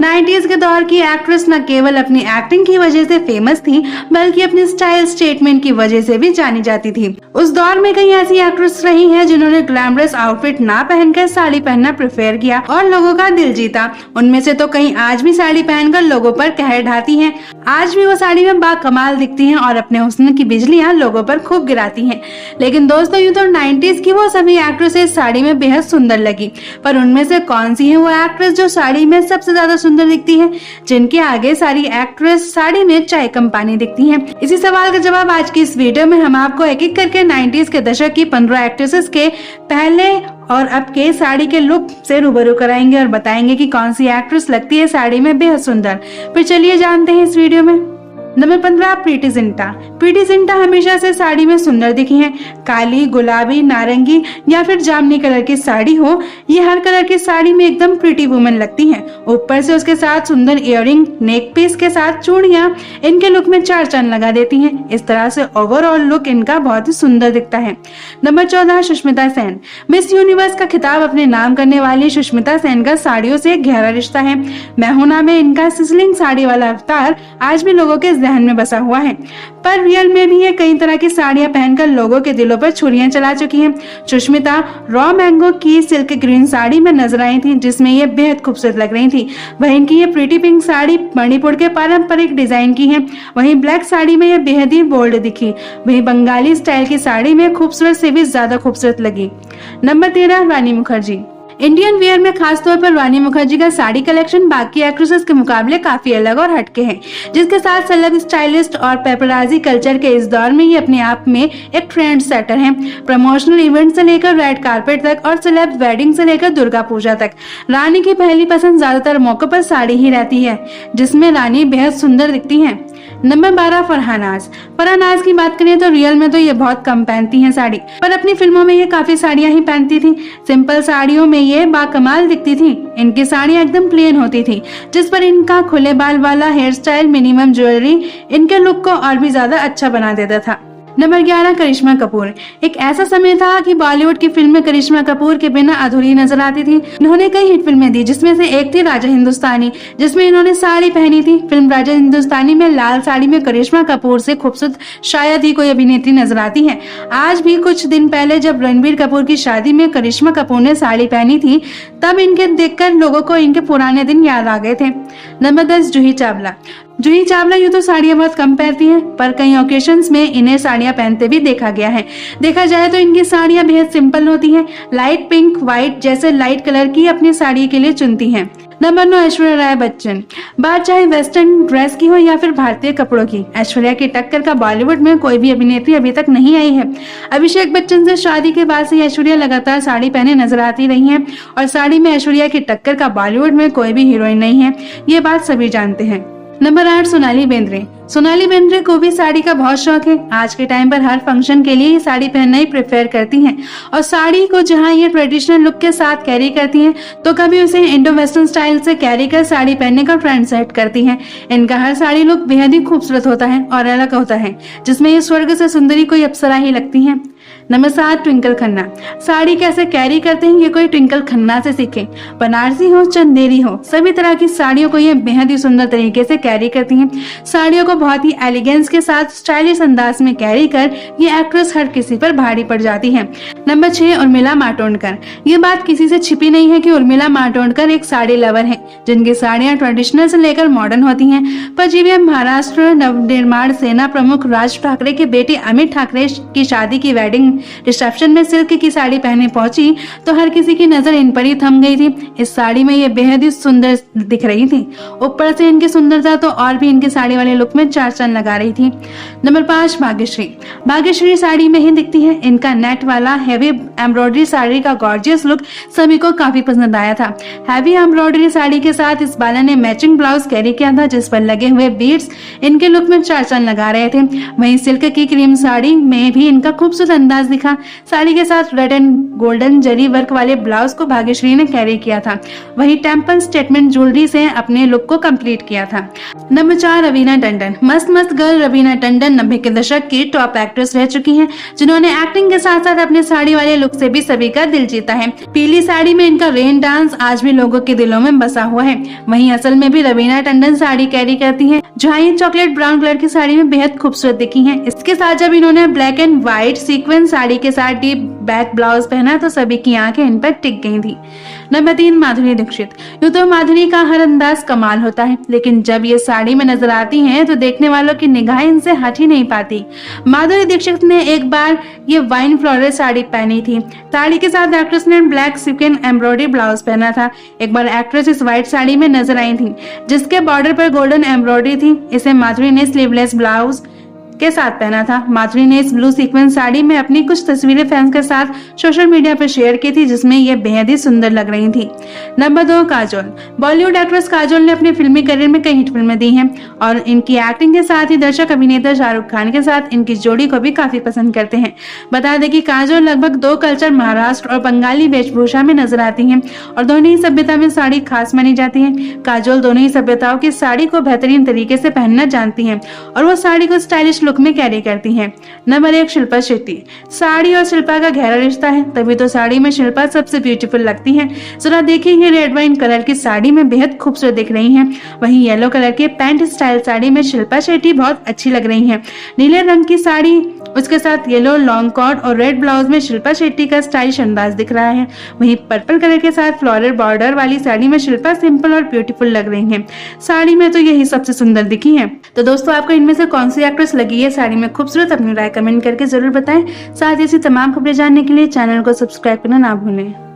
90s के दौर की एक्ट्रेस न केवल अपनी एक्टिंग की वजह से फेमस थी, बल्कि अपनी स्टाइल स्टेटमेंट की वजह से भी जानी जाती थी। उस दौर में कई ऐसी एक्ट्रेस रही हैं जिन्होंने ग्लैमरस आउटफिट ना पहनकर साड़ी पहनना प्रेफर किया और लोगों का दिल जीता। उनमें से तो कई आज भी साड़ी पहनकर लोगों पर कहर ढाती हैं। आज भी वो साड़ी में बाकमाल दिखती हैं और अपने हुस्न की बिजलियां लोगों पर खूब गिराती हैं। लेकिन दोस्तों, यूं तो 90s की वो सभी एक्ट्रेसेस साड़ी में बेहद सुंदर लगी, पर उनमें से कौन सी है वो एक्ट्रेस जो साड़ी में सबसे ज्यादा सुंदर दिखती है, जिनके आगे सारी एक्ट्रेस साड़ी में चाय कम पानी दिखती हैं? इसी सवाल का जवाब आज की इस वीडियो में हम आपको एक एक करके 90s के दशक की 15 एक्ट्रेसेस के पहले और अब के साड़ी के लुक से रूबरू कराएंगे और बताएंगे कि कौन सी एक्ट्रेस लगती है साड़ी में बेहद सुंदर। फिर चलिए जानते हैं इस वीडियो में। नंबर 15, प्रीति जिंटा। प्रीति जिंटा हमेशा से साड़ी में सुंदर दिखी हैं। काली, गुलाबी, नारंगी या फिर जामुनी कलर की साड़ी हो, ये हर कलर की साड़ी में एकदम प्रीटी वुमन लगती हैं। ऊपर से उसके साथ सुंदर इयररिंग, नेक पीस के साथ चूड़ियां इनके लुक में चार चांद लगा देती हैं। इस तरह से ओवरऑल लुक इनका बहुत ही सुंदर दिखता है। Number 14, Sushmita Sen. Miss universe का खिताब अपने नाम करने वाली सुष्मिता सेन का साड़ियों से गहरा रिश्ता है। मैहूना में इनका सिजलिंग साड़ी वाला अवतार आज भी लोगों के जहन में बसा हुआ है, पर रियल में भी ये कई तरह की साड़ियां पहनकर लोगों के दिलों पर छुरियां चला चुकी हैं। सुष्मिता रॉ मैंगो की सिल्क ग्रीन साड़ी में नजर आई थी, जिसमें ये बेहद खूबसूरत लग रही थी। वहीं इनकी ये प्रीटी पिंक साड़ी मणिपुर के पारंपरिक डिजाइन की है। वहीं ब्लैक साड़ी में ये बेहद ही बोल्ड दिखी। वहीं बंगाली स्टाइल की साड़ी में खूबसूरत से भी ज्यादा खूबसूरत लगी। नंबर 13, रानी मुखर्जी। इंडियन वेयर में खासतौर पर रानी मुखर्जी का साड़ी कलेक्शन बाकी एक्ट्रेसेस के मुकाबले काफी अलग और हटके है, जिसके साथ सेलेब स्टाइलिस्ट और पेपराजी कल्चर के इस दौर में ये अपने आप में एक ट्रेंड सेटर है। प्रमोशनल इवेंट से लेकर रेड कारपेट तक और सेलेब वेडिंग से लेकर दुर्गा पूजा तक रानी की पहली पसंद ज्यादातर मौकों पर साड़ी ही रहती है, जिसमें रानी बेहद सुंदर दिखती है। नंबर 12, फरहानाज। फरहानाज की बात करें तो रियल में तो ये बहुत कम पहनती हैं साड़ी, पर अपनी फिल्मों में ये काफी साड़ियां ही पहनती थी। सिंपल साड़ियों में ये बाकमाल दिखती थी। इनकी साड़ियां एकदम प्लेन होती थी, जिस पर इनका खुले बाल वाला हेयर स्टाइल, मिनिमम ज्वेलरी इनके लुक को और भी ज्यादा अच्छा बना देता था। नंबर 11, करिश्मा कपूर। एक ऐसा समय था कि बॉलीवुड की फिल्में करिश्मा कपूर के बिना अधूरी नजर आती थी। इन्होंने कई हिट फिल्में दी, जिसमें से एक थी राजा हिंदुस्तानी, जिसमें इन्होंने साड़ी पहनी थी। फिल्म राजा हिंदुस्तानी में लाल साड़ी में करिश्मा कपूर से खूबसूरत शायद ही कोई अभिनेत्री नजर आती है। आज भी कुछ दिन पहले जब रणबीर कपूर की शादी में करिश्मा कपूर ने साड़ी पहनी थी, तब इनके देखकर लोगों को इनके पुराने दिन याद आ गए थे। नंबर 10, जूही चावला। जूही चावला यूं तो साड़ियां बहुत कम पहनती हैं, पर कई ओकेशंस में इन्हें साड़ियां पहनते भी देखा गया है। देखा जाए तो इनकी साड़ियां बेहद सिंपल होती हैं। लाइट पिंक, व्हाइट जैसे लाइट कलर की अपनी साड़ी के लिए चुनती हैं। नंबर 9, ऐश्वर्या राय बच्चन। बात चाहे वेस्टर्न ड्रेस की हो या फिर भारतीय कपड़ों की, ऐश्वर्या की टक्कर का बॉलीवुड में कोई भी अभिनेत्री अभी तक नहीं आई है। अभिषेक बच्चन से शादी के बाद से ऐश्वर्या लगातार साड़ी पहने नजर आती रही हैं और साड़ी में ऐश्वर्या की टक्कर का बॉलीवुड में कोई भी हीरोइन नहीं है, ये बात सभी जानते हैं। नंबर 8, सोनाली बेंद्रे। सोनाली बेंद्रे को भी साड़ी का बहुत शौक है। आज के टाइम पर हर फंक्शन के लिए ये साड़ी पहनना ही प्रेफर करती हैं और साड़ी को जहां ये ट्रेडिशनल लुक के साथ कैरी करती हैं, तो कभी उसे इंडो वेस्टर्न स्टाइल से कैरी कर साड़ी पहनने का ट्रेंड सेट करती हैं। इनका हर साड़ी लुक बेहद ही खूबसूरत होता है और अलग होता है, जिसमें ये स्वर्ग से सुंदरी कोई अप्सरा ही लगती हैं। नंबर 7, ट्विंकल खन्ना। साड़ी कैसे कैरी करते हैं ये कोई ट्विंकल खन्ना से सीखे। बनारसी हो, चंदेरी हो, सभी तरह की साड़ियों को ये बेहद ही सुंदर तरीके से कैरी करती हैं। साड़ियों को बहुत ही एलिगेंस के साथ स्टाइलिश अंदाज में कैरी कर ये एक्ट्रेस हर किसी पर भारी पड़ जाती है। नंबर 6, उर्मिला मातोंडकर। ये बात किसी से छिपी नहीं है कि उर्मिला मातोंडकर एक साड़ी लवर है, जिनकी साड़ियां ट्रेडिशनल से लेकर मॉडर्न होती हैं। पर जब ये महाराष्ट्र नवनिर्माण सेना प्रमुख राज ठाकरे के बेटे अमित ठाकरे की शादी की वेडिंग रिसेप्शन में सिल्क की साड़ी पहने पहुंची, तो हर किसी की नजर इन पर ही थम गई थी। इस साड़ी में ये बेहद ही सुंदर दिख रही थी। ऊपर से इनकी सुंदरता तो और भी इनके साड़ी वाले लुक में चार चांद लगा रही थी। नंबर 5, भाग्यश्री। भाग्यश्री साड़ी में ही दिखती है। इनका नेट वाला हैवी एम्ब्रॉयडरी साड़ी का गॉर्जियस लुक सभी को काफी पसंद आया था। हैवी एम्ब्रॉयडरी साड़ी के साथ इस बाला ने मैचिंग ब्लाउज कैरी किया था, जिस पर लगे हुए बीड्स इनके लुक में चार चांद लगा रहे थे। वहीं सिल्क की क्रीम साड़ी में भी इनका खूबसूरत अंदाज अंदाज दिखा। साड़ी के साथ red and golden zari work वाले ब्लाउज को भाग्यश्री ने कैरी किया था। वही टेम्पल स्टेटमेंट ज्वेलरी से अपने लुक को कंप्लीट किया था। नंबर 4 रवीना टंडन। मस्त मस्त गर्ल रवीना टंडन 90 के दशक की टॉप एक्ट्रेस रह चुकी हैं, जिन्होंने एक्टिंग के साथ साथ अपने साड़ी वाले लुक से भी सभी का दिल जीता है। पीली साड़ी में इनका रेन डांस आज भी लोगों के दिलों में बसा हुआ है। वहीं असल में भी रवीना टंडन साड़ी कैरी करती हैं, जहां ये चॉकलेट ब्राउन कलर की साड़ी में बेहद खूबसूरत दिखी हैं। इसके साथ जब इन्होंने black and white sequence sari के साथ डीप बैक ब्लाउज पहना तो सभी की आंखें इन पर टिक गई थी। नंबर 3 माधुरी दीक्षित। यूं तो माधुरी का हर अंदाज कमाल होता है, लेकिन जब ये साड़ी में नजर आती हैं तो देखने वालों की निगाहें इनसे हट ही नहीं पाती। माधुरी दीक्षित ने एक बार ये वाइन फ्लोरल साड़ी पहनी थी। साड़ी के साथ एक्ट्रेस ने ब्लैक सिक्वेंस एम्ब्रॉयडरी ब्लाउज पहना था। एक बार एक्ट्रेस इस व्हाइट साड़ी में नजर आई थी, जिसके बॉर्डर पर गोल्डन एम्ब्रॉयडरी थी। इसे माधुरी ने स्लीवलेस ब्लाउज के साथ पहना था। माधुरी ने इस ब्लू सीक्वेंस साड़ी में अपनी कुछ तस्वीरें फैंस के साथ सोशल मीडिया पर शेयर की थी, जिसमें ये बेहद ही सुंदर लग रही थी। नंबर 2 काजोल। बॉलीवुड एक्ट्रेस काजोल ने अपने फिल्मी करियर में कई हिट फिल्में दी हैं और इनकी एक्टिंग के साथ ही दर्शक अभिनेता शाहरुख खान के साथ इनकी जोड़ी को भी काफी पसंद करते हैं। बता दें कि काजोल लगभग 2 कल्चर महाराष्ट्र और बंगाली वेशभूषा में नजर आती हैं और दोनों ही सभ्यता में साड़ी खास मानी जाती है। काजोल दोनों ही सभ्यताओं की साड़ी को बेहतरीन तरीके से पहनना जानती हैं और वो साड़ी को स्टाइलिश लुक में कैरी करती हैं। नंबर 1 शिल्पा शेट्टी। साड़ी और शिल्पा का गहरा रिश्ता है, तभी तो साड़ी में शिल्पा सबसे ब्यूटीफुल लगती है। जरा देखिए, ये रेड वाइन कलर की साड़ी में बेहद खूबसूरत दिख रही हैं। वहीं येलो कलर के पैंट स्टाइल साड़ी में शिल्पा शेट्टी बहुत अच्छी लग रही हैं। नीले रंग की साड़ी, उसके साथ येलो लॉन्ग कोट और रेड ब्लाउज में शिल्पा शेट्टी का स्टाइलिश अंदाज दिख रहा है। वहीं पर्पल कलर के साथ फ्लोरल बॉर्डर वाली साड़ी में शिल्पा सिंपल और ब्यूटीफुल लग रही हैं। साड़ी में तो यही सबसे सुंदर दिखी है। तो दोस्तों, आपको इनमें से कौन सी एक्ट्रेस लगी है साड़ी में खूबसूरत? अपनी राय कमेंट करके जरूर बताएं। साथ ही ऐसी तमाम खबरें जानने के लिए चैनल को सब्सक्राइब करना ना भूलें।